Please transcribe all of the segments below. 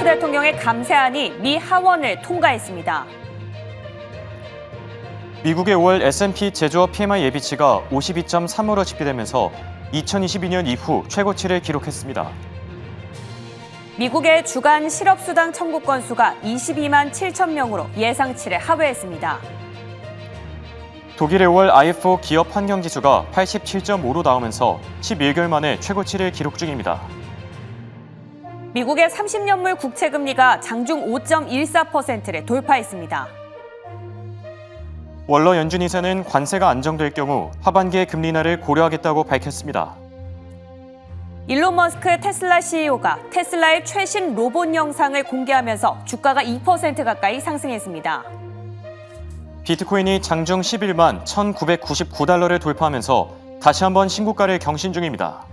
대통령의 감세안이 미 하원을 통과했습니다. 미국의 5월 S&P 제조업 PMI 예비치가 52.3으로 집계되면서 2022년 이후 최고치를 기록했습니다. 미국의 주간 실업수당 청구 건수가 22만 7천 명으로 예상치를 하회했습니다. 독일의 5월 IFO 기업 환경지수가 87.5로 나오면서 11개월 만에 최고치를 기록 중입니다. 미국의 30년물 국채금리가 장중 5.14%를 돌파했습니다. 월러 연준 이사는 관세가 안정될 경우 하반기에 금리 인하를 고려하겠다고 밝혔습니다. 일론 머스크 테슬라 CEO가 테슬라의 최신 로봇 영상을 공개하면서 주가가 2% 가까이 상승했습니다. 비트코인이 장중 11만 1,999달러를 돌파하면서 다시 한번 신고가를 경신 중입니다.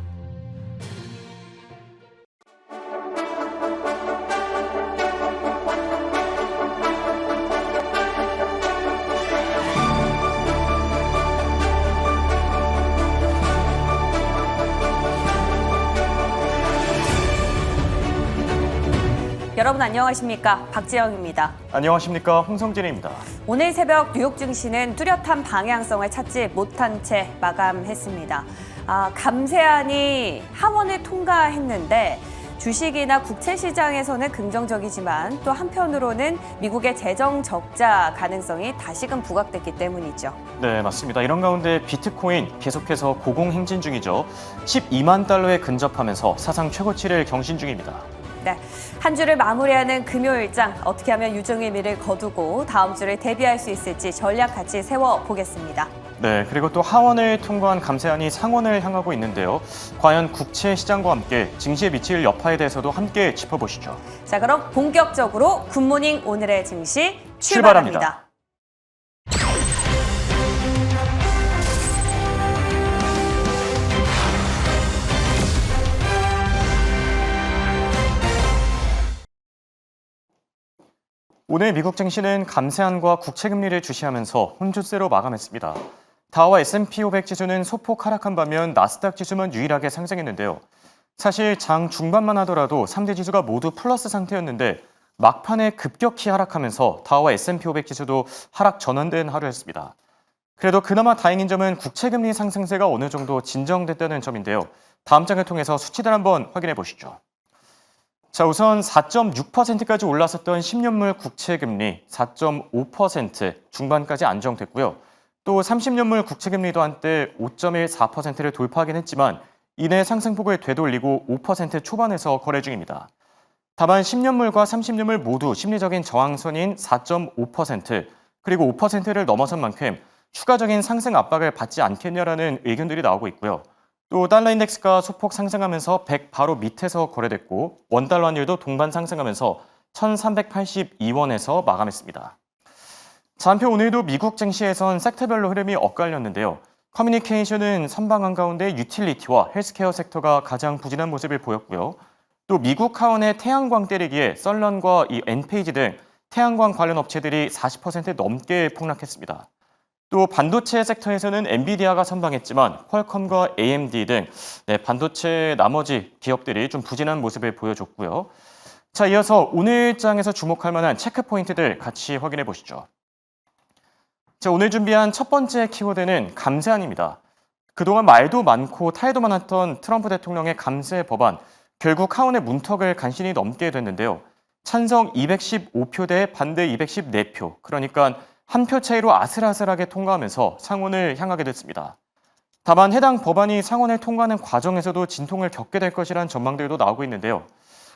여러분 안녕하십니까? 박지영입니다. 안녕하십니까? 홍성진입니다. 오늘 새벽 뉴욕 증시는 뚜렷한 방향성을 찾지 못한 채 마감했습니다. 감세안이 하원을 통과했는데 주식이나 국채 시장에서는 긍정적이지만 또 한편으로는 미국의 재정 적자 가능성이 다시금 부각됐기 때문이죠. 네, 맞습니다. 이런 가운데 비트코인 계속해서 고공행진 중이죠. 12만 달러에 근접하면서 사상 최고치를 경신 중입니다. 네, 한 주를 마무리하는 금요일장 어떻게 하면 유종의 미를 거두고 다음 주를 대비할 수 있을지 전략 같이 세워보겠습니다. 네, 그리고 또 하원을 통과한 감세안이 상원을 향하고 있는데요. 과연 국채 시장과 함께 증시에 미칠 여파에 대해서도 함께 짚어보시죠. 자, 그럼 본격적으로 굿모닝 오늘의 증시 출발합니다. 오늘 미국 증시는 감세안과 국채금리를 주시하면서 혼조세로 마감했습니다. 다우와 S&P 500 지수는 소폭 하락한 반면 나스닥 지수만 유일하게 상승했는데요. 사실 장 중반만 하더라도 3대 지수가 모두 플러스 상태였는데 막판에 급격히 하락하면서 다우와 S&P 500 지수도 하락 전환된 하루였습니다. 그래도 그나마 다행인 점은 국채금리 상승세가 어느 정도 진정됐다는 점인데요. 다음 장을 통해서 수치들 한번 확인해 보시죠. 자, 우선 4.6%까지 올랐었던 10년물 국채금리 4.5% 중반까지 안정됐고요. 또 30년물 국채금리도 한때 5.14%를 돌파하긴 했지만 이내 상승폭을 되돌리고 5% 초반에서 거래 중입니다. 다만 10년물과 30년물 모두 심리적인 저항선인 4.5% 그리고 5%를 넘어선 만큼 추가적인 상승 압박을 받지 않겠냐라는 의견들이 나오고 있고요. 또 달러 인덱스가 소폭 상승하면서 100 바로 밑에서 거래됐고 원달러 환율도 동반 상승하면서 1,382원에서 마감했습니다. 자, 한편 오늘도 미국 증시에선 섹터별로 흐름이 엇갈렸는데요. 커뮤니케이션은 선방한 가운데 유틸리티와 헬스케어 섹터가 가장 부진한 모습을 보였고요. 또 미국 하원의 태양광 때리기에 썰런과 이 엔페이지 등 태양광 관련 업체들이 40% 넘게 폭락했습니다. 또 반도체 섹터에서는 엔비디아가 선방했지만 퀄컴과 AMD 등 반도체 나머지 기업들이 좀 부진한 모습을 보여줬고요. 자, 이어서 오늘 장에서 주목할 만한 체크 포인트들 같이 확인해 보시죠. 자, 오늘 준비한 첫 번째 키워드는 감세안입니다. 그동안 말도 많고 탈도 많았던 트럼프 대통령의 감세 법안, 결국 하원의 문턱을 간신히 넘게 됐는데요. 찬성 215표 대 반대 214표, 그러니까 한 표 차이로 아슬아슬하게 통과하면서 상원을 향하게 됐습니다. 다만 해당 법안이 상원을 통과하는 과정에서도 진통을 겪게 될 것이라는 전망들도 나오고 있는데요.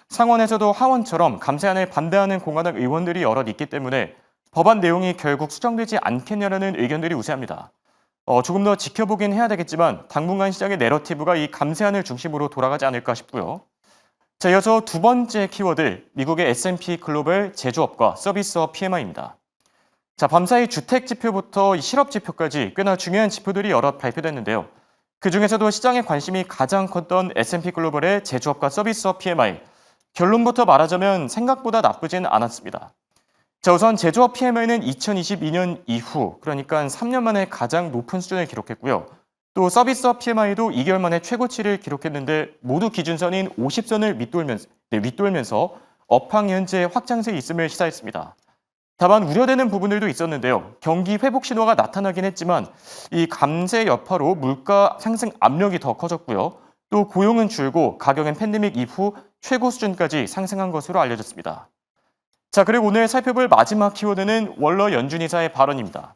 상원에서도 하원처럼 감세안을 반대하는 공화당 의원들이 여럿 있기 때문에 법안 내용이 결국 수정되지 않겠냐는 의견들이 우세합니다. 조금 더 지켜보긴 해야 되겠지만 당분간 시장의 내러티브가 이 감세안을 중심으로 돌아가지 않을까 싶고요. 자, 이어서 두 번째 키워드, 미국의 S&P 글로벌 제조업과 서비스업 PMI입니다. 자, 밤사이 주택 지표부터 실업 지표까지 꽤나 중요한 지표들이 여럿 발표됐는데요. 그중에서도 시장의 관심이 가장 컸던 S&P 글로벌의 제조업과 서비스업 PMI. 결론부터 말하자면 생각보다 나쁘진 않았습니다. 자, 우선 제조업 PMI는 2022년 이후, 그러니까 3년 만에 가장 높은 수준을 기록했고요. 또 서비스업 PMI도 2개월 만에 최고치를 기록했는데 모두 기준선인 50선을 윗돌면서 업황 현재 확장세 있음을 시사했습니다. 다만 우려되는 부분들도 있었는데요. 경기 회복 신호가 나타나긴 했지만 이 감세 여파로 물가 상승 압력이 더 커졌고요. 또 고용은 줄고 가격은 팬데믹 이후 최고 수준까지 상승한 것으로 알려졌습니다. 자, 그리고 오늘 살펴볼 마지막 키워드는 월러 연준 이사의 발언입니다.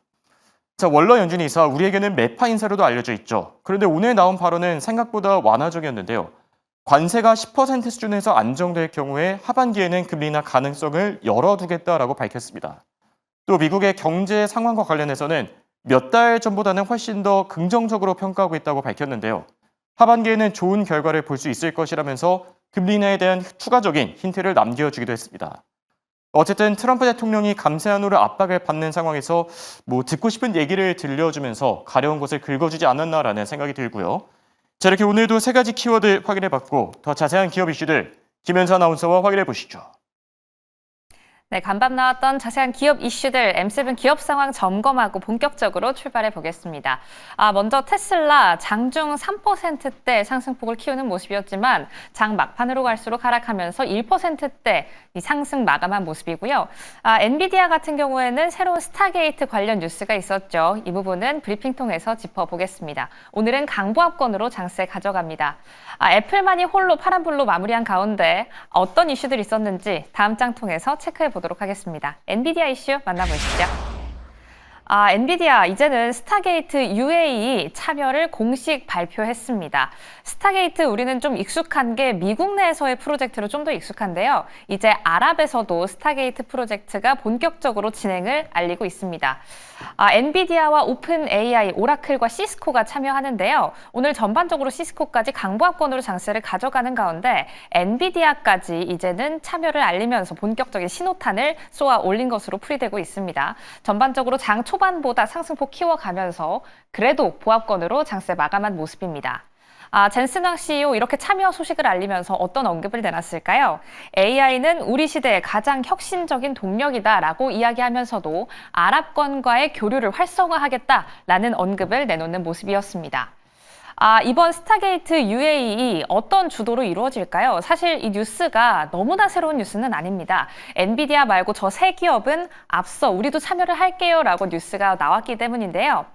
자, 월러 연준 이사, 우리에게는 매파 인사로도 알려져 있죠. 그런데 오늘 나온 발언은 생각보다 완화적이었는데요. 관세가 10% 수준에서 안정될 경우에 하반기에는 금리 인하 가능성을 열어두겠다라고 밝혔습니다. 또 미국의 경제 상황과 관련해서는 몇 달 전보다는 훨씬 더 긍정적으로 평가하고 있다고 밝혔는데요. 하반기에는 좋은 결과를 볼 수 있을 것이라면서 금리 인하에 대한 추가적인 힌트를 남겨주기도 했습니다. 어쨌든 트럼프 대통령이 감세안으로 압박을 받는 상황에서 듣고 싶은 얘기를 들려주면서 가려운 것을 긁어주지 않았나라는 생각이 들고요. 자, 이렇게 오늘도 세 가지 키워드 확인해봤고 더 자세한 기업 이슈들 김현수 아나운서와 확인해 보시죠. 네, 간밤 나왔던 자세한 기업 이슈들 M7 기업 상황 점검하고 본격적으로 출발해 보겠습니다. 먼저 테슬라 장중 3%대 상승폭을 키우는 모습이었지만 장 막판으로 갈수록 하락하면서 1%대 상승 마감한 모습이고요. 엔비디아 같은 경우에는 새로운 스타게이트 관련 뉴스가 있었죠. 이 부분은 브리핑 통해서 짚어보겠습니다. 오늘은 강보합권으로 장세 가져갑니다. 애플만이 홀로 파란불로 마무리한 가운데 어떤 이슈들이 있었는지 다음 장 통해서 체크해 보도록 하겠습니다. 엔비디아 이슈 만나보시죠. 엔비디아 이제는 스타게이트 UAE 참여를 공식 발표했습니다. 스타게이트 우리는 좀 익숙한 게 미국 내에서의 프로젝트로 좀 더 익숙한데요. 이제 아랍에서도 스타게이트 프로젝트가 본격적으로 진행을 알리고 있습니다. 엔비디아와 오픈 AI, 오라클과 시스코가 참여하는데요. 오늘 전반적으로 시스코까지 강보합권으로 장세를 가져가는 가운데 엔비디아까지 이제는 참여를 알리면서 본격적인 신호탄을 쏘아 올린 것으로 풀이되고 있습니다. 전반적으로 장 초반보다 상승폭 키워가면서 그래도 보합권으로 장세 마감한 모습입니다. 젠슨 황 CEO 이렇게 참여 소식을 알리면서 어떤 언급을 내놨을까요? AI는 우리 시대의 가장 혁신적인 동력이다라고 이야기하면서도 아랍권과의 교류를 활성화하겠다라는 언급을 내놓는 모습이었습니다. 이번 스타게이트 UAE 어떤 주도로 이루어질까요? 사실 이 뉴스가 너무나 새로운 뉴스는 아닙니다. 엔비디아 말고 저 세 기업은 앞서 우리도 참여를 할게요 라고 뉴스가 나왔기 때문인데요.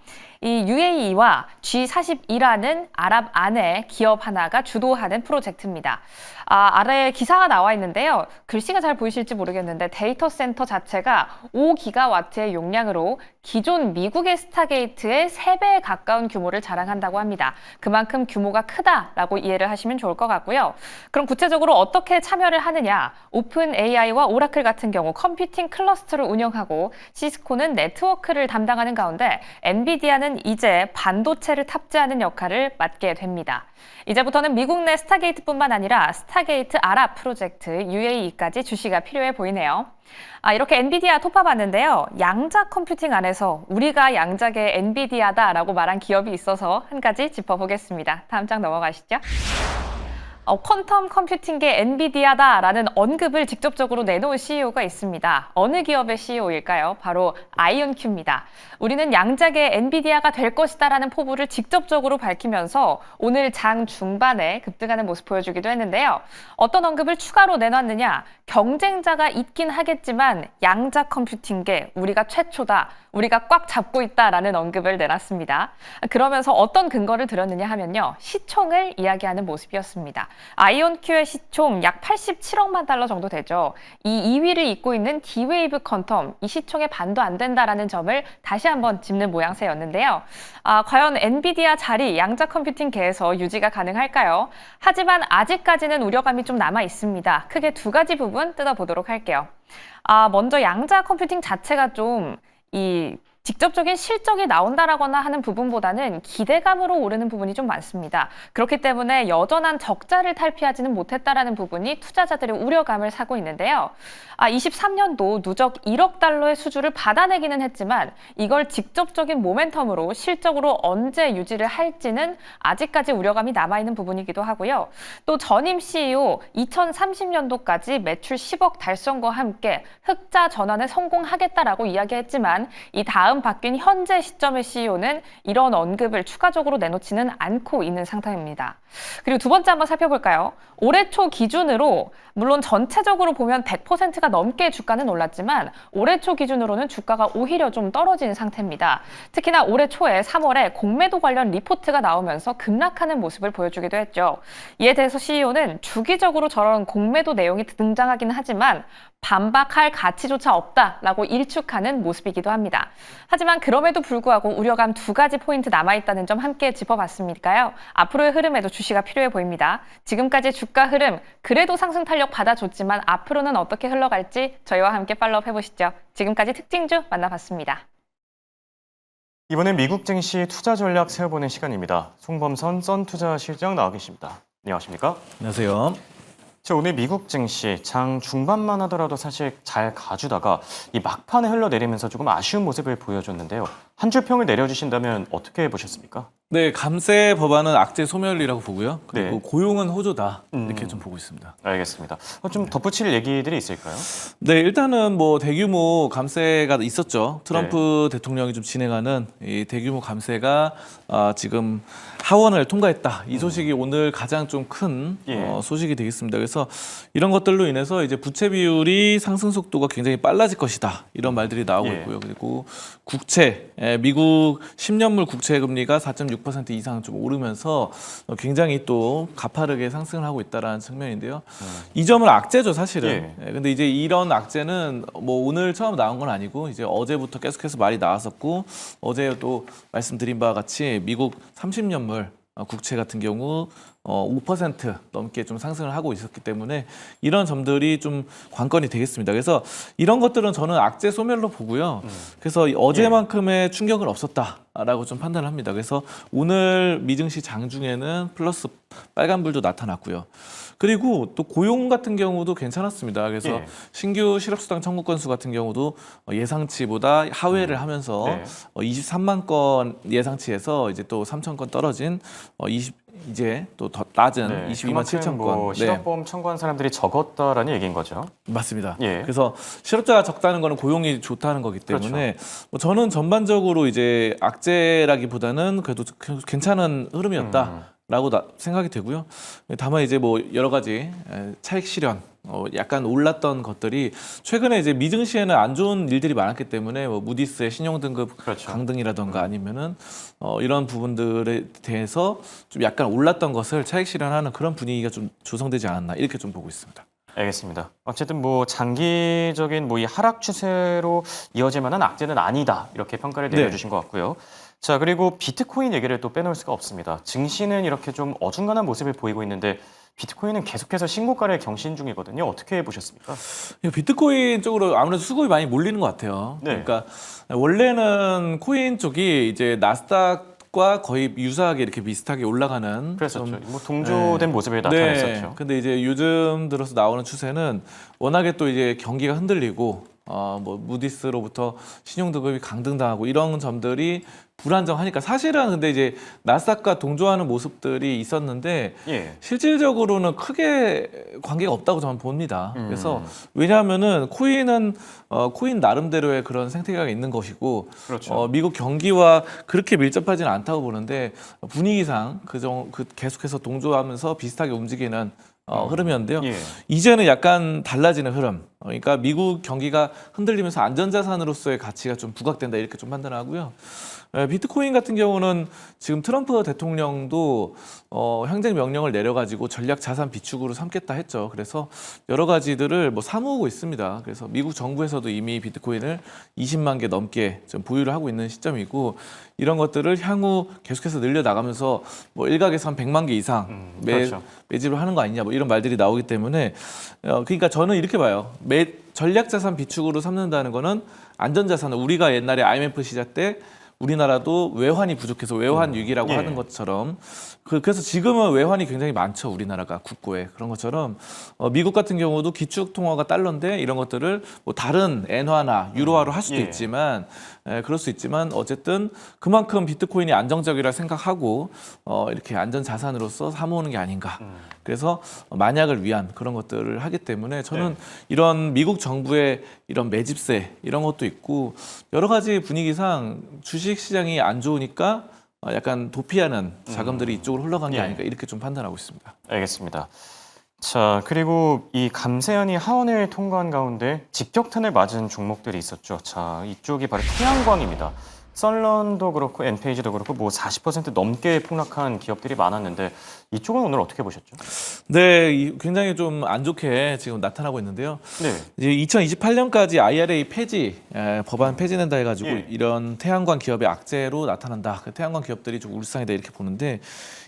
이 UAE와 G42라는 아랍 안에 기업 하나가 주도하는 프로젝트입니다. 아래에 기사가 나와 있는데요. 글씨가 잘 보이실지 모르겠는데 데이터 센터 자체가 5기가와트의 용량으로 기존 미국의 스타게이트의 3배에 가까운 규모를 자랑한다고 합니다. 그만큼 규모가 크다라고 이해를 하시면 좋을 것 같고요. 그럼 구체적으로 어떻게 참여를 하느냐? 오픈 AI와 오라클 같은 경우 컴퓨팅 클러스터를 운영하고 시스코는 네트워크를 담당하는 가운데 엔비디아는 이제 반도체를 탑재하는 역할을 맡게 됩니다. 이제부터는 미국 내 스타게이트뿐만 아니라 스타게이트 아랍 프로젝트 UAE까지 주시가 필요해 보이네요. 이렇게 엔비디아 톱파봤는데요. 양자 컴퓨팅 안에서 우리가 양자계 엔비디아다라고 말한 기업이 있어서 한 가지 짚어보겠습니다. 다음 장 넘어가시죠. 퀀텀 컴퓨팅계 엔비디아다라는 언급을 직접적으로 내놓은 CEO가 있습니다. 어느 기업의 CEO일까요? 바로 아이온큐입니다. 우리는 양자계 엔비디아가 될 것이다라는 포부를 직접적으로 밝히면서 오늘 장 중반에 급등하는 모습 보여주기도 했는데요. 어떤 언급을 추가로 내놨느냐? 경쟁자가 있긴 하겠지만 양자 컴퓨팅계 우리가 최초다. 우리가 꽉 잡고 있다라는 언급을 내놨습니다. 그러면서 어떤 근거를 들었느냐 하면요. 시총을 이야기하는 모습이었습니다. 아이온큐의 시총 약 87억만 달러 정도 되죠. 이 2위를 잇고 있는 D-Wave 퀀텀, 이 시총에 반도 안 된다라는 점을 다시 한번 짚는 모양새였는데요. 과연 엔비디아 자리 양자 컴퓨팅계에서 유지가 가능할까요? 하지만 아직까지는 우려감이 좀 남아 있습니다. 크게 두 가지 부분 뜯어보도록 할게요. 먼저 양자 컴퓨팅 자체가 좀 직접적인 실적이 나온다라거나 하는 부분보다는 기대감으로 오르는 부분이 좀 많습니다. 그렇기 때문에 여전한 적자를 탈피하지는 못했다라는 부분이 투자자들의 우려감을 사고 있는데요. 23년도 누적 1억 달러의 수주를 받아내기는 했지만 이걸 직접적인 모멘텀으로 실적으로 언제 유지를 할지는 아직까지 우려감이 남아있는 부분이기도 하고요. 또 전임 CEO 2030년도까지 매출 10억 달성과 함께 흑자 전환에 성공하겠다라고 이야기했지만 이 다음 마음 바뀐 현재 시점의 CEO는 이런 언급을 추가적으로 내놓지는 않고 있는 상태입니다. 그리고 두 번째 한번 살펴볼까요? 올해 초 기준으로 물론 전체적으로 보면 100%가 넘게 주가는 올랐지만 올해 초 기준으로는 주가가 오히려 좀 떨어진 상태입니다. 특히나 올해 초에 3월에 공매도 관련 리포트가 나오면서 급락하는 모습을 보여주기도 했죠. 이에 대해서 CEO는 주기적으로 저런 공매도 내용이 등장하기는 하지만 반박할 가치조차 없다라고 일축하는 모습이기도 합니다. 하지만 그럼에도 불구하고 우려감 두 가지 포인트 남아있다는 점 함께 짚어봤으니까요. 앞으로의 흐름에도 주시가 필요해 보입니다. 지금까지 주가 흐름 그래도 상승 탄력 받아줬지만 앞으로는 어떻게 흘러갈지 저희와 함께 팔로우업 해보시죠. 지금까지 특징주 만나봤습니다. 이번엔 미국 증시 투자 전략 세워보는 시간입니다. 송범선 썬투자실장 나와 계십니다. 안녕하십니까? 안녕하세요. 자, 오늘 미국 증시 장 중반만 하더라도 사실 잘 가주다가 이 막판에 흘러내리면서 조금 아쉬운 모습을 보여줬는데요. 한 줄 평을 내려주신다면 어떻게 보셨습니까? 네, 감세 법안은 악재 소멸이라고 보고요. 그리고 네. 고용은 호조다 이렇게 좀 보고 있습니다. 알겠습니다. 좀 덧붙일 얘기들이 있을까요? 네, 일단은 뭐 대규모 감세가 있었죠. 트럼프 대통령이 좀 진행하는 이 대규모 감세가 지금 하원을 통과했다. 이 소식이 오늘 가장 좀 큰 예. 소식이 되겠습니다. 그래서 이런 것들로 인해서 이제 부채 비율이 상승 속도가 굉장히 빨라질 것이다. 이런 말들이 나오고 예. 있고요. 그리고 국채, 미국 10년물 국채 금리가 4.6% 이상 좀 오르면서 굉장히 또 가파르게 상승을 하고 있다라는 측면인데요. 이 점은 악재죠, 사실은. 근데 이제 이런 악재는 뭐 오늘 처음 나온 건 아니고 이제 어제부터 계속해서 말이 나왔었고 어제 또 말씀드린 바와 같이 미국 30년물 국채 같은 경우 5% 넘게 좀 상승을 하고 있었기 때문에 이런 점들이 좀 관건이 되겠습니다. 그래서 이런 것들은 저는 악재 소멸로 보고요. 그래서 어제만큼의 충격은 없었다라고 좀 판단을 합니다. 그래서 오늘 미증시 장중에는 플러스 빨간불도 나타났고요. 그리고 또 고용 같은 경우도 괜찮았습니다. 그래서 예. 신규 실업수당 청구 건수 같은 경우도 예상치보다 하회를 하면서 네. 23만 건 예상치에서 이제 또 3천 건 떨어진 이제 또 더 낮은 22만 7천 건. 뭐 실업보험 청구한 사람들이 적었다라는 얘기인 거죠. 맞습니다. 예. 그래서 실업자가 적다는 거는 고용이 좋다는 거기 때문에 뭐 저는 전반적으로 이제 악재라기보다는 그래도 괜찮은 흐름이었다라고 생각이 되고요. 다만 이제 뭐 여러 가지 차익 실현 약간 올랐던 것들이 최근에 이제 미증시에는 안 좋은 일들이 많았기 때문에 뭐 무디스의 신용등급 그렇죠. 강등이라던가 아니면은 이런 부분들에 대해서 좀 약간 올랐던 것을 차익 실현하는 그런 분위기가 좀 조성되지 않았나 이렇게 좀 보고 있습니다. 알겠습니다. 어쨌든 뭐 장기적인 뭐 이 하락 추세로 이어질 만한 악재는 아니다. 이렇게 평가를 내려주신 것 같고요. 자, 그리고 비트코인 얘기를 또 빼놓을 수가 없습니다. 증시는 이렇게 좀 어중간한 모습을 보이고 있는데 비트코인은 계속해서 신고가를 경신 중이거든요. 어떻게 보셨습니까? 비트코인 쪽으로 아무래도 수급이 많이 몰리는 것 같아요. 네. 그러니까 원래는 코인 쪽이 이제 나스닥과 거의 유사하게 이렇게 비슷하게 올라가는 그랬었죠. 좀 뭐 동조된 모습을 나타냈었죠. 네. 근데 이제 요즘 들어서 나오는 추세는 워낙에 또 이제 경기가 흔들리고 뭐 무디스로부터 신용등급이 강등당하고 이런 점들이 불안정하니까 사실은 근데 이제 나스닥과 동조하는 모습들이 있었는데 예. 실질적으로는 크게 관계가 없다고 저는 봅니다. 그래서 왜냐하면은 코인은 코인 나름대로의 그런 생태계가 있는 것이고 그렇죠. 미국 경기와 그렇게 밀접하지는 않다고 보는데 분위기상 계속해서 동조하면서 비슷하게 움직이는 흐름이었는데요. 예. 이제는 약간 달라지는 흐름. 그러니까 미국 경기가 흔들리면서 안전자산으로서의 가치가 좀 부각된다 이렇게 좀 판단하고요. 비트코인 같은 경우는 지금 트럼프 대통령도 행정 명령을 내려가지고 전략 자산 비축으로 삼겠다 했죠. 그래서 여러 가지들을 뭐 사모으고 있습니다. 그래서 미국 정부에서도 이미 비트코인을 20만 개 넘게 좀 보유를 하고 있는 시점이고 이런 것들을 향후 계속해서 늘려나가면서 뭐 일각에서 한 100만 개 이상 그렇죠. 매집을 하는 거 아니냐 뭐 이런 말들이 나오기 때문에 그러니까 저는 이렇게 봐요. 전략 자산 비축으로 삼는다는 거는 안전 자산을 우리가 옛날에 IMF 시작 때 우리나라도 외환이 부족해서 외환 위기라고 예. 하는 것처럼 그래서 지금은 외환이 굉장히 많죠. 우리나라가 국고에. 그런 것처럼 미국 같은 경우도 기축 통화가 달러인데 이런 것들을 뭐 다른 엔화나 유로화로 할 수도 예. 있지만 그럴 수 있지만 어쨌든 그만큼 비트코인이 안정적이라 생각하고 이렇게 안전 자산으로서 사모으는 게 아닌가. 그래서 만약을 위한 그런 것들을 하기 때문에 저는 네. 이런 미국 정부의 이런 매집세 이런 것도 있고 여러 가지 분위기상 주식 시장이 안 좋으니까 약간 도피하는 자금들이 이쪽으로 흘러간 게 예. 아닌가 이렇게 좀 판단하고 있습니다. 알겠습니다. 자, 그리고 이 감세안이 하원을 통과한 가운데 직격탄을 맞은 종목들이 있었죠. 자, 이쪽이 바로 태양광입니다. 썰런도 그렇고 엔페이지도 그렇고 뭐 40% 넘게 폭락한 기업들이 많았는데 이쪽은 오늘 어떻게 보셨죠? 네, 굉장히 좀 안 좋게 지금 나타나고 있는데요. 네. 이제 2028년까지 IRA 폐지 법안 폐지된다 해가지고 예. 이런 태양광 기업의 악재로 나타난다. 그 태양광 기업들이 좀 울상이다 이렇게 보는데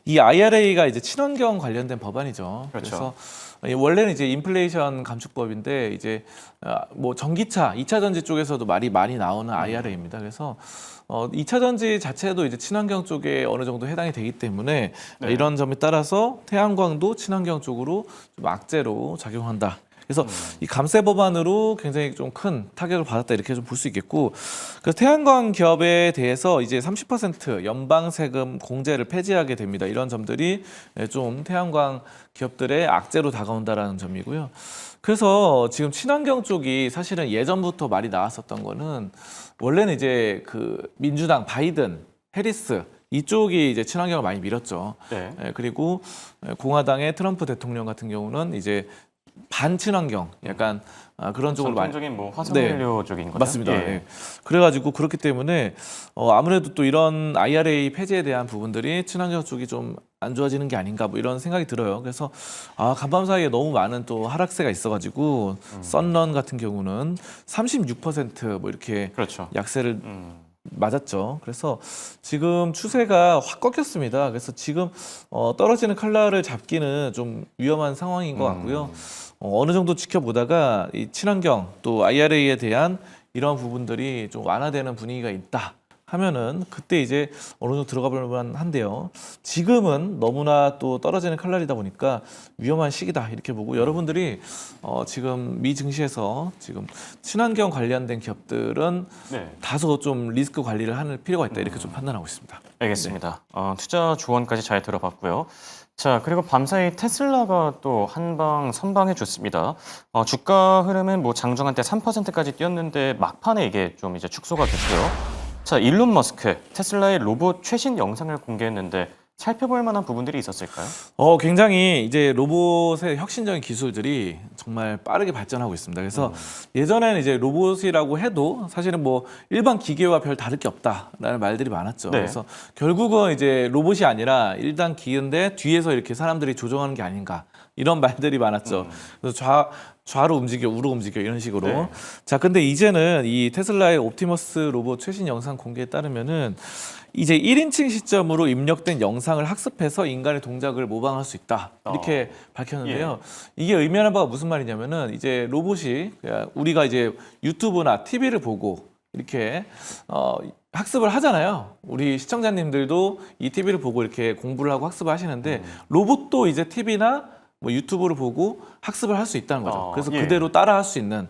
이 IRA가 이제 친환경 관련된 법안이죠. 그렇죠. 그래서 원래는 이제 인플레이션 감축법인데 이제 뭐 전기차, 2차 전지 쪽에서도 말이 많이 나오는 IRA입니다. 그래서 2차 전지 자체도 이제 친환경 쪽에 어느 정도 해당이 되기 때문에 네. 이런 점에 따라서 태양광도 친환경 쪽으로 좀 악재로 작용한다. 그래서 이 감세 법안으로 굉장히 좀 큰 타격을 받았다 이렇게 좀 볼 수 있겠고, 그래서 태양광 기업에 대해서 이제 30% 연방 세금 공제를 폐지하게 됩니다. 이런 점들이 좀 태양광 기업들의 악재로 다가온다라는 점이고요. 그래서 지금 친환경 쪽이 사실은 예전부터 말이 나왔었던 거는 원래는 이제 그 민주당 바이든, 해리스 이쪽이 이제 친환경을 많이 밀었죠. 네. 그리고 공화당의 트럼프 대통령 같은 경우는 이제 반친환경 약간 그런 쪽으로 많이 전통적인 뭐 화석연료 쪽인 거죠? 맞습니다. 예. 예. 그래가지고 그렇기 때문에 아무래도 또 이런 IRA 폐지에 대한 부분들이 친환경 쪽이 좀 안 좋아지는 게 아닌가 뭐 이런 생각이 들어요. 그래서 간밤 사이에 너무 많은 또 하락세가 있어가지고 썬런 같은 경우는 36%뭐 이렇게 그렇죠. 약세를 맞았죠. 그래서 지금 추세가 확 꺾였습니다. 그래서 지금 떨어지는 칼날을 잡기는 좀 위험한 상황인 것 같고요. 어느 정도 지켜보다가 이 친환경 또 IRA에 대한 이런 부분들이 좀 완화되는 분위기가 있다 하면은 그때 이제 어느 정도 들어가 볼 만한데요. 지금은 너무나 또 떨어지는 칼날이다 보니까 위험한 시기다 이렇게 보고 여러분들이 지금 미 증시에서 지금 친환경 관련된 기업들은 네. 다소 좀 리스크 관리를 하는 필요가 있다 이렇게 좀 판단하고 있습니다. 알겠습니다. 투자 조언까지 잘 들어봤고요. 자, 그리고 밤사이 테슬라가 또 한방 선방해 줬습니다. 주가 흐름은 뭐 장중 한때 3%까지 뛰었는데 막판에 이게 좀 이제 축소가 됐고요. 자, 일론 머스크 테슬라의 로봇 최신 영상을 공개했는데 살펴볼 만한 부분들이 있었을까요? 굉장히 이제 로봇의 혁신적인 기술들이 정말 빠르게 발전하고 있습니다. 그래서 예전에는 이제 로봇이라고 해도 사실은 뭐 일반 기계와 별 다를 게 없다라는 말들이 많았죠. 네. 그래서 결국은 이제 로봇이 아니라 일단 기계인데 뒤에서 이렇게 사람들이 조종하는 게 아닌가 이런 말들이 많았죠. 그래서 좌로 움직여, 우로 움직여 이런 식으로. 네. 자, 근데 이제는 이 테슬라의 옵티머스 로봇 최신 영상 공개에 따르면은 이제 1인칭 시점으로 입력된 영상을 학습해서 인간의 동작을 모방할 수 있다. 이렇게 밝혔는데요. 이게 의미하는 바가 무슨 말이냐면은 이제 로봇이 우리가 이제 유튜브나 TV를 보고 이렇게 학습을 하잖아요. 우리 시청자님들도 이 TV를 보고 이렇게 공부를 하고 학습을 하시는데 로봇도 이제 TV나 뭐 유튜브를 보고 학습을 할 수 있다는 거죠. 그래서 예. 그대로 따라할 수 있는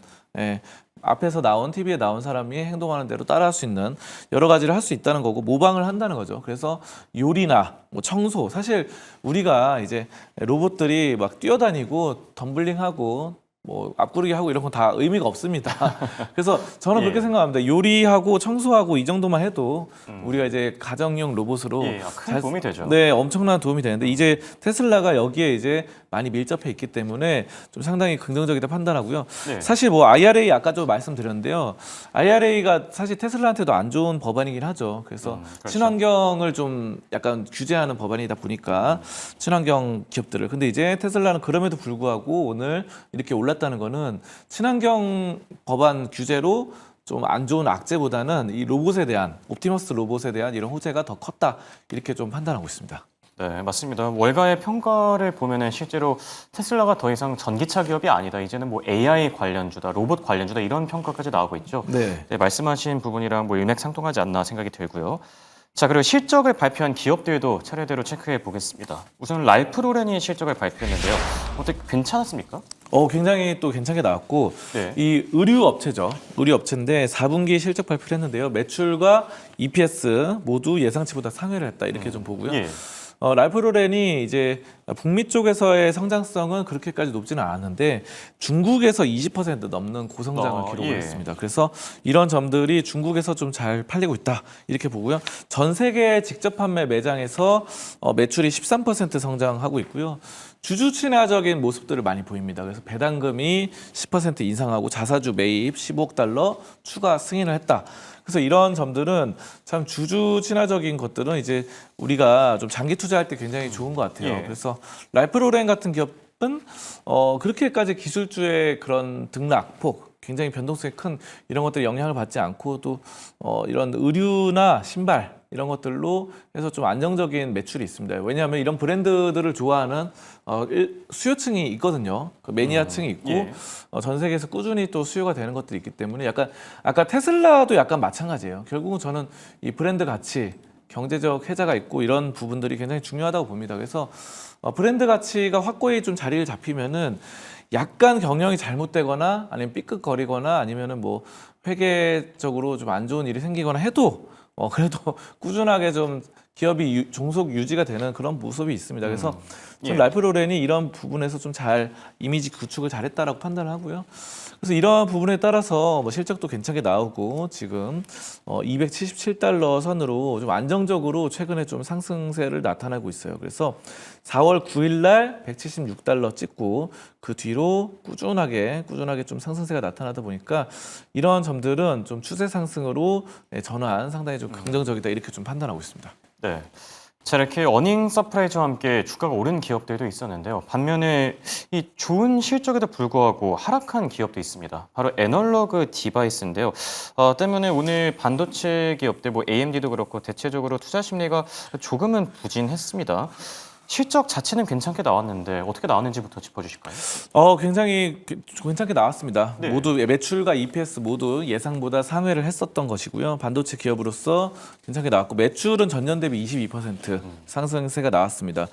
앞에서 나온 TV에 나온 사람이 행동하는 대로 따라할 수 있는 여러 가지를 할 수 있다는 거고 모방을 한다는 거죠. 그래서 요리나 뭐 청소 사실 우리가 이제 로봇들이 막 뛰어다니고 덤블링하고 뭐 앞구르기 하고 이런 건 다 의미가 없습니다. 그래서 저는 그렇게 생각합니다. 요리하고 청소하고 이 정도만 해도 우리가 이제 가정용 로봇으로 큰 도움이 되죠. 네, 엄청난 도움이 되는데 이제 테슬라가 여기에 이제 많이 밀접해 있기 때문에 좀 상당히 긍정적이다 판단하고요. 네. 사실 뭐 IRA 아까 좀 말씀드렸는데요. IRA가 사실 테슬라한테도 안 좋은 법안이긴 하죠. 그래서 그렇죠. 친환경을 좀 약간 규제하는 법안이다 보니까 친환경 기업들을. 근데 이제 테슬라는 그럼에도 불구하고 오늘 이렇게 올랐다는 거는 친환경 법안 규제로 좀 안 좋은 악재보다는 이 로봇에 대한 옵티머스 로봇에 대한 이런 호재가 더 컸다 이렇게 좀 판단하고 있습니다. 네, 맞습니다. 월가의 평가를 보면은 실제로 테슬라가 더 이상 전기차 기업이 아니다. 이제는 뭐 AI 관련주다, 로봇 관련주다 이런 평가까지 나오고 있죠. 네. 네, 말씀하신 부분이랑 뭐 일맥상통하지 않나 생각이 들고요. 자, 그리고 실적을 발표한 기업들도 차례대로 체크해 보겠습니다. 우선 랄프 로렌이 실적을 발표했는데요. 어떻게 괜찮았습니까? 굉장히 또 괜찮게 나왔고 네. 이 의류 업체죠. 의류 업체인데 4분기 실적 발표를 했는데요. 매출과 EPS 모두 예상치보다 상회를 했다. 이렇게 좀 보고요. 예. 랄프 로렌이 이제 북미 쪽에서의 성장성은 그렇게까지 높지는 않았는데 중국에서 20% 넘는 고성장을 기록을 예. 했습니다. 그래서 이런 점들이 중국에서 좀 잘 팔리고 있다 이렇게 보고요. 전 세계 직접 판매 매장에서 매출이 13% 성장하고 있고요. 주주 친화적인 모습들을 많이 보입니다. 그래서 배당금이 10% 인상하고 자사주 매입 15억 달러 추가 승인을 했다. 그래서 이런 점들은 참 주주 친화적인 것들은 이제 우리가 좀 장기 투자할 때 굉장히 좋은 것 같아요. 예. 그래서 랄프 로렌 같은 기업은 그렇게까지 기술주의 그런 등락폭 굉장히 변동성이 큰 이런 것들이 영향을 받지 않고 또 이런 의류나 신발 이런 것들로 해서 좀 안정적인 매출이 있습니다. 왜냐하면 이런 브랜드들을 좋아하는 수요층이 있거든요. 그 매니아층이 있고 예. 전 세계에서 꾸준히 또 수요가 되는 것들이 있기 때문에 약간 아까 테슬라도 약간 마찬가지예요. 결국은 저는 이 브랜드 가치, 경제적 혜자가 있고 이런 부분들이 굉장히 중요하다고 봅니다. 그래서 브랜드 가치가 확고히 좀 자리를 잡히면은 약간 경영이 잘못되거나 아니면 삐끗거리거나 아니면은 뭐 회계적으로 좀 안 좋은 일이 생기거나 해도 그래도 꾸준하게 좀 기업이 종속 유지가 되는 그런 모습이 있습니다. 그래서 예. 좀 랄프 로렌이 이런 부분에서 좀 잘 이미지 구축을 잘했다라고 판단을 하고요. 그래서 이러한 부분에 따라서 뭐 실적도 괜찮게 나오고 지금 277달러 선으로 좀 안정적으로 최근에 좀 상승세를 나타내고 있어요. 그래서 4월 9일 날 176달러 찍고 그 뒤로 꾸준하게 좀 상승세가 나타나다 보니까 이러한 점들은 좀 추세 상승으로 전환 상당히 좀 긍정적이다 이렇게 좀 판단하고 있습니다. 네. 자, 이렇게 어닝 서프라이즈와 함께 주가가 오른 기업들도 있었는데요. 반면에 이 좋은 실적에도 불구하고 하락한 기업도 있습니다. 바로 애널로그 디바이스인데요. 때문에 오늘 반도체 기업들, 뭐 AMD도 그렇고 대체적으로 투자 심리가 조금은 부진했습니다. 실적 자체는 괜찮게 나왔는데 어떻게 나왔는지부터 짚어주실까요? 굉장히 괜찮게 나왔습니다. 네. 모두 매출과 EPS 모두 예상보다 상회를 했었던 것이고요. 반도체 기업으로서 괜찮게 나왔고 매출은 전년 대비 22% 상승세가 나왔습니다.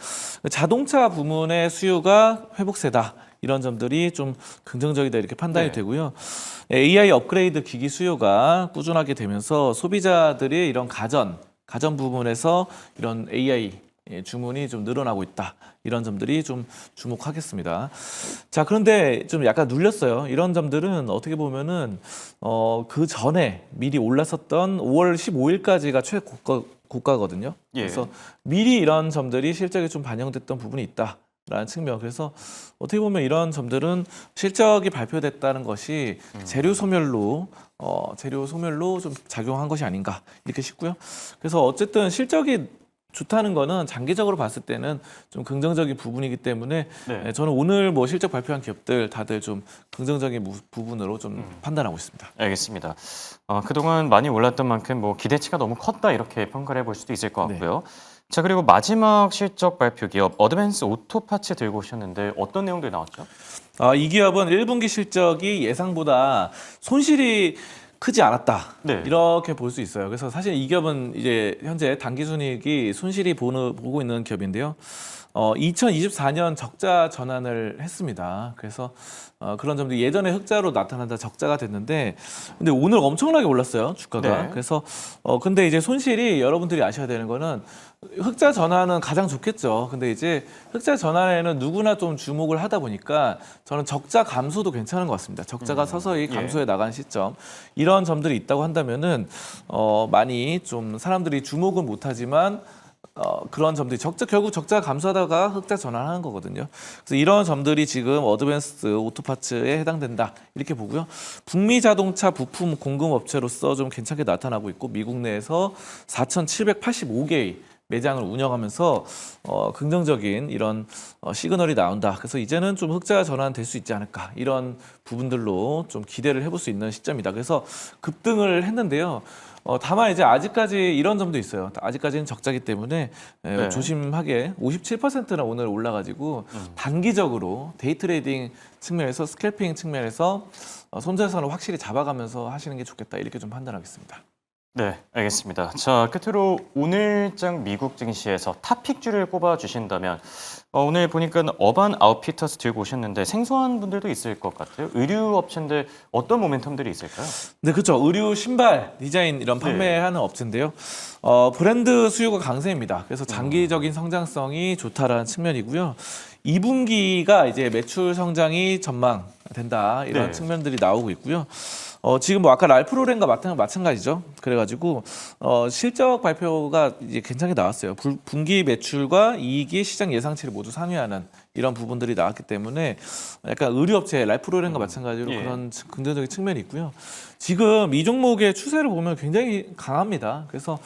자동차 부문의 수요가 회복세다. 이런 점들이 좀 긍정적이다 이렇게 판단이 네. 되고요. AI 업그레이드 기기 수요가 꾸준하게 되면서 소비자들의 이런 가전 부분에서 이런 AI 주문이 좀 늘어나고 있다. 이런 점들이 좀 주목하겠습니다. 자, 그런데 좀 약간 눌렸어요. 이런 점들은 어떻게 보면은 그 전에 미리 올랐었던 5월 15일까지가 최고가거든요. 예. 그래서 미리 이런 점들이 실적에 좀 반영됐던 부분이 있다라는 측면. 그래서 어떻게 보면 이런 점들은 실적이 발표됐다는 것이 재료 소멸로 좀 작용한 것이 아닌가 이렇게 싶고요. 그래서 어쨌든 실적이 좋다는 거는 장기적으로 봤을 때는 좀 긍정적인 부분이기 때문에 네. 저는 오늘 뭐 실적 발표한 기업들 다들 좀 긍정적인 부분으로 좀 판단하고 있습니다. 알겠습니다. 그동안 많이 올랐던 만큼 뭐 기대치가 너무 컸다 이렇게 평가를 해볼 수도 있을 것 같고요. 자, 그리고 마지막 실적 발표 기업 어드밴스 오토파츠 들고 오셨는데 어떤 내용들이 나왔죠? 이 기업은 1분기 실적이 예상보다 손실이 크지 않았다. 네. 이렇게 볼 수 있어요. 그래서 사실 이 기업은 이제 현재 당기순이익이 손실이 보고 있는 기업인데요. 2024년 적자 전환을 했습니다. 그래서 그런 점들이 예전에 흑자로 나타난다 적자가 됐는데 근데 오늘 엄청나게 올랐어요 주가가. 네. 그래서 근데 이제 손실이 여러분들이 아셔야 되는 거는 흑자 전환은 가장 좋겠죠. 근데 이제 흑자 전환에는 누구나 좀 주목을 하다 보니까 저는 적자 감소도 괜찮은 것 같습니다. 적자가 서서히 감소해 나간 시점 이런 점들이 있다고 한다면은 많이 좀 사람들이 주목은 못하지만 그런 점들이 결국 적자가 감소하다가 흑자 전환하는 거거든요. 그래서 이런 점들이 지금 어드밴스드 오토파츠에 해당된다 이렇게 보고요. 북미 자동차 부품 공급 업체로서 좀 괜찮게 나타나고 있고 미국 내에서 4,785개의 매장을 운영하면서 긍정적인 이런 시그널이 나온다. 그래서 이제는 좀 흑자 전환될 수 있지 않을까 이런 부분들로 좀 기대를 해볼 수 있는 시점이다. 그래서 급등을 했는데요. 다만 이제 아직까지 이런 점도 있어요. 아직까지는 적자기 때문에 네. 조심하게 57%나 오늘 올라가지고 단기적으로 데이 트레이딩 측면에서 스캘핑 측면에서 손절선을 확실히 잡아가면서 하시는 게 좋겠다 이렇게 좀 판단하겠습니다. 네, 알겠습니다. 자, 끝으로 오늘장 미국 증시에서 탑픽주를 꼽아주신다면 오늘 보니까 어반 아웃피터스 들고 오셨는데 생소한 분들도 있을 것 같아요. 의류 업체인데 어떤 모멘텀들이 있을까요? 네, 그렇죠. 의류, 신발, 디자인 이런 판매하는 업체인데요. 브랜드 수요가 강세입니다. 그래서 장기적인 성장성이 좋다라는 측면이고요. 2분기가 이제 매출 성장이 전망된다 이런 네. 측면들이 나오고 있고요. 지금 뭐 아까 랄프 로렌과 마찬가지죠. 그래가지고 실적 발표가 이제 괜찮게 나왔어요. 분기 매출과 이익이 시장 예상치를 모두 상회하는 이런 부분들이 나왔기 때문에 약간 의류업체 랄프 로렌과 마찬가지로 예. 그런 긍정적인 측면이 있고요. 지금 이 종목의 추세를 보면 굉장히 강합니다. 그래서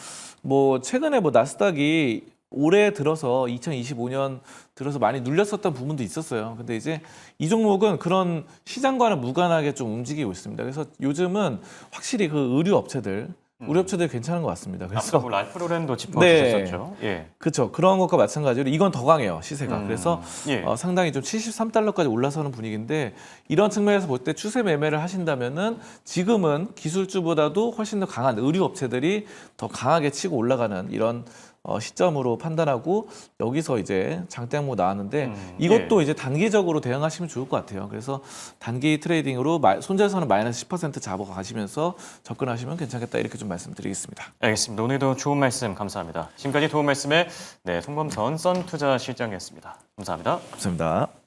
뭐 최근에 뭐 나스닥이 올해 들어서 2025년 들어서 많이 눌렸었던 부분도 있었어요. 근데 이제 이 종목은 그런 시장과는 무관하게 좀 움직이고 있습니다. 그래서 요즘은 확실히 그 의류 업체들 괜찮은 것 같습니다. 아까 그래서 뭐 랄프 로렌도 짚어주셨었죠. 예. 그렇죠. 그런 것과 마찬가지로 이건 더 강해요, 시세가. 그래서 예. 상당히 좀 73달러까지 올라서는 분위기인데 이런 측면에서 볼 때 추세 매매를 하신다면은 지금은 기술주보다도 훨씬 더 강한 의류 업체들이 더 강하게 치고 올라가는 이런 시점으로 판단하고 여기서 이제 장대항목 나왔는데 이것도 이제 단기적으로 대응하시면 좋을 것 같아요. 그래서 단기 트레이딩으로 손절선은 마이너스 10% 잡아가시면서 접근하시면 괜찮겠다 이렇게 좀 말씀드리겠습니다. 알겠습니다. 오늘도 좋은 말씀 감사합니다. 지금까지 도움 말씀에 송범선 썬투자실장이었습니다. 감사합니다. 감사합니다.